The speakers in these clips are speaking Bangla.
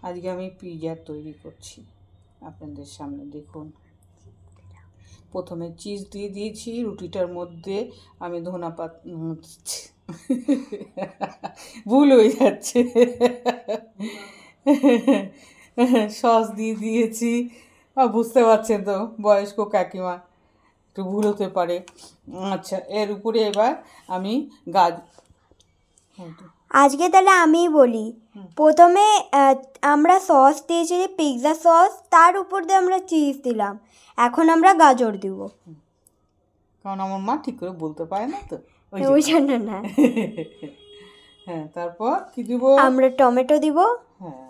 আজকে আমি পিৎজা তৈরি করছি আপনাদের সামনে। দেখুন, প্রথমে চিজ দিয়ে দিয়েছি রুটিটার মধ্যে। আমি ধনা পাতা ভুল হয়ে যাচ্ছে, সস দিয়ে দিয়েছি। বুঝতে পারছেন তো, বয়স্ক কাকিমা, একটু ভুল হতে পারে। আচ্ছা, এর উপরে এবার আমি আজকে তাহলে আমি বলি। প্রথমে আমরা সস দিয়েছি, পিৎজা সস, তার উপর দিয়ে আমরা চিজ দিলাম। এখন আমরা গাজর দিব, কারণ আমার মা ঠিক করে বলতে পারে না তো, ওই জন্য না। হ্যাঁ, তারপর কি দিব? আমরা টমেটো দিব। হ্যাঁ,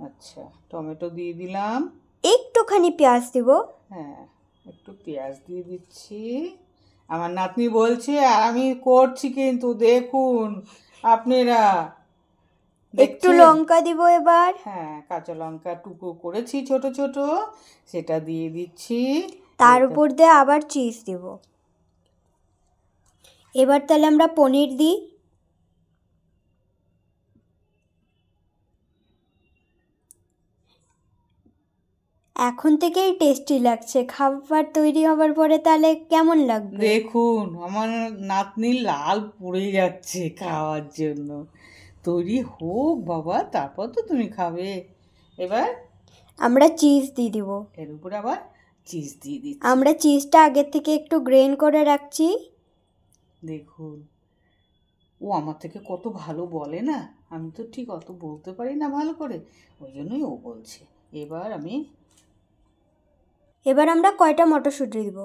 আচ্ছা, টমেটো দিয়ে দিলাম। একটুখানি পেঁয়াজ দিব। হ্যাঁ, একটু পেঁয়াজ দিয়ে দিচ্ছি। আমার নাতনি বলছে আর আমি করছি, কিন্তু দেখুন আপনারা, একটু লঙ্কা দিব এবার। হ্যাঁ, কাঁচা লঙ্কা টুকরো করেছি ছোট ছোট, সেটা দিয়ে দিচ্ছি। তার উপর দিয়ে আবার চিজ দিব। এবার তাহলে আমরা পনির দিই। এখন থেকেই টেস্টি লাগছে, খাবার তৈরি হবার পরে তাহলে কেমন লাগবে দেখুন। আমার নাতনি লাল পড়ে যাচ্ছে খাওয়ার জন্য। তৈরি হোক বাবা, তারপর তো তুমি খাবে। এবার আমরা চিজ দিয়ে দিব। এর উপরে আবার চিজ দিয়ে দিচ্ছি। আমরা চিজটা আগের থেকে একটু গ্রেন করে রাখছি। দেখুন, ও আমার থেকে কত ভালো বলে না, আমি তো ঠিক অত বলতে পারি না ভালো করে, ওই জন্যই ও বলছে। এবার আমরা কয়টা মটরশুঁটি দিব,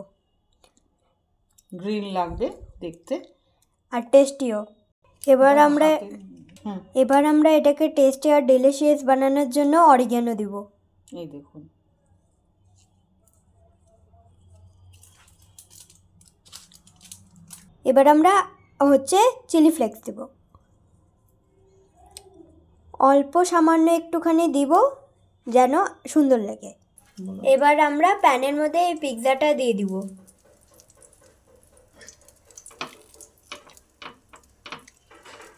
গ্রিন লাগবে দেখতে আর টেস্টিও। এবার আমরা এটাকে টেস্টি আর ডেলিশিয়াস বানানোর জন্য অরিগ্যানো দিব। এই দেখুন, এবার আমরা চিলি ফ্লেক্স দিব, অল্প সামান্য একটুখানি দিব যেন সুন্দর লাগে। এবার আমরা প্যানের মধ্যে এই পিৎজাটা দিয়ে দিব।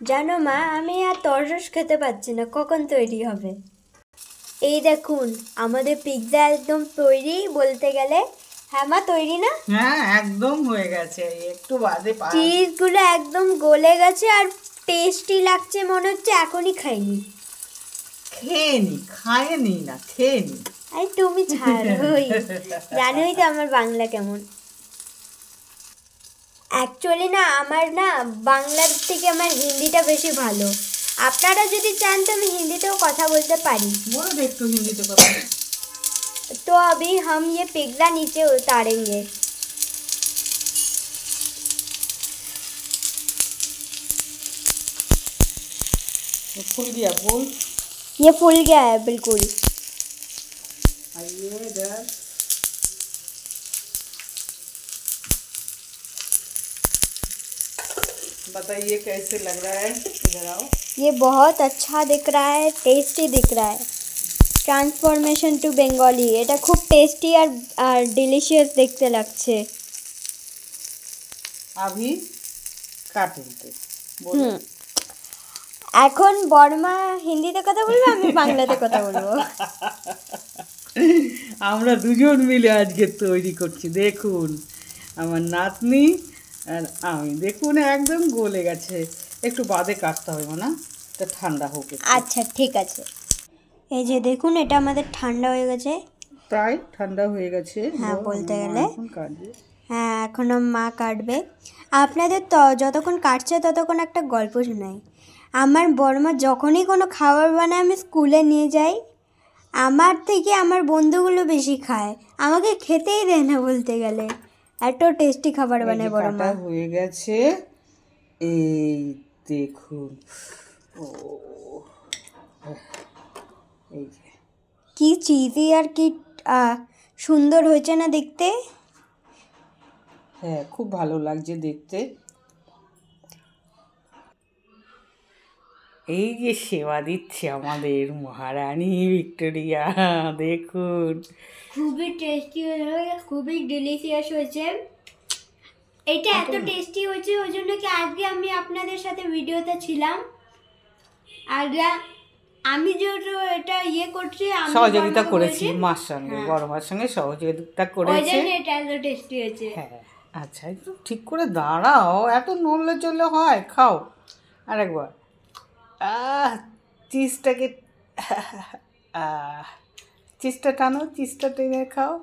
জানো মা, আমি আর তরস খেতে পাচ্ছি না, কখন তৈরি হবে। এই দেখুন, আমাদের পিৎজা একদম তৈরি বলতে গেলে। হ্যাঁ মা, তৈরি না? হ্যাঁ, একদম হয়ে গেছে, একটু বাদে চিজগুলো একদম গলে গেছে আর টেস্টি লাগছে, মনে হচ্ছে এখনই খাইনি। খায়নি না, খেয়ে নি। আরে তুমি ছাড়োই, জানোই তো আমার বাংলা কেমন। অ্যাকচুয়ালি না, আমার না বাংলার থেকে আমার হিন্দিটা বেশি ভালো। আপনারা যদি চান তো আমি হিন্দিতেও কথা বলতে পারি। বলো তো একটু হিন্দিতে কথা। तो अभी हम ये पिज़्ज़ा नीचे उतारेंगे। फूल गया, फूल ये फूल गया है बिल्कुल। आइए इधर, बताइए कैसे लग रहा है, इधर आओ। ये बहुत अच्छा दिख रहा है, टेस्टी दिख रहा है। ट्रांसफॉर्मेशन टू बेंगली, এটা খুব টেস্টি আর ডিলিশিয়াস দেখতে লাগছে। अभी काटेंगे। এখন বর্মা হিন্দিতে কথা বলবে, আমি বাংলাতে কথা বলবো। আমরা দুজন মিলে আজকে তৈরি করছি। দেখুন, আমার নাতনি আর আমি, দেখুন একদম গলে গেছে। একটু বাদে কাটতে হবে না, এটা ঠান্ডা হোক। আচ্ছা ঠিক আছে। এই যে দেখুন, এটা আমাদের ঠান্ডা হয়ে গেছে। প্রায় ঠান্ডা হয়ে গেছে, হ্যাঁ বলতে গেলে। কাটবে। হ্যাঁ, এখনও মা কাটবে। আপনাদের তো যতক্ষণ কাটছে ততক্ষণ একটা গল্প শোনাই। আমার বড়মা যখনই কোনো খাবার বানায় আমি স্কুলে নিয়ে যাই, আমার থেকে আমার বন্ধুগুলো বেশি খায়, আমাকে খেতেই দেয় না বলতে গেলে, এত টেস্টি খাবার বানায় বড়মা। হয়ে গেছে, এই দেখুন। ও, এই যে কি চিজি আর কি সুন্দর হয়েছে না দেখতে। হ্যাঁ, খুব ভালো লাগছে দেখতে। এই যে সেবা দিচ্ছে আমাদের মহারানী ভিক্টোরিয়া, দেখুন খুবই টেস্টি হয়েছে, খুবই ডিলিশিয়াস হয়েছে। এটা এত টেস্টি হয়েছে ওই জন্য কি আজকে আমি আপনাদের সাথে ভিডিওতে ছিলাম। আমি যেহেতু এটা করছি, আমি সহযোগিতা বড়মা করেছি বলছি, মার সঙ্গে, হ্যাঁ। বড় মার সঙ্গে সহযোগিতা ওই করেছে। জন্য এটা এত টেস্টি হয়েছে। হ্যাঁ আচ্ছা, একটু ঠিক করে দাঁড়াও, এত নড়লে চললে হয়? খাও আরেকবার। চিজটাকে চিজটা টানো, চিজটা টেনে খাও।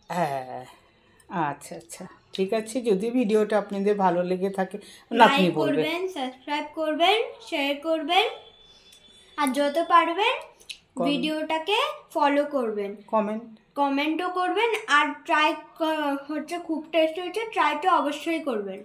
হ্যাঁ আচ্ছা আচ্ছা, ঠিক আছে। যদি ভিডিওটা আপনাদের ভালো লেগে থাকে, নাতনি লাইক বলবে, করবেন, সাবস্ক্রাইব করবেন, শেয়ার করবেন, আর যত পারবেন ভিডিওটাকে ফলো করবেন, কমেন্টও করবেন, আর ট্রাই হচ্ছে, খুব টেস্ট হয়েছে, ট্রাইটা অবশ্যই করবেন।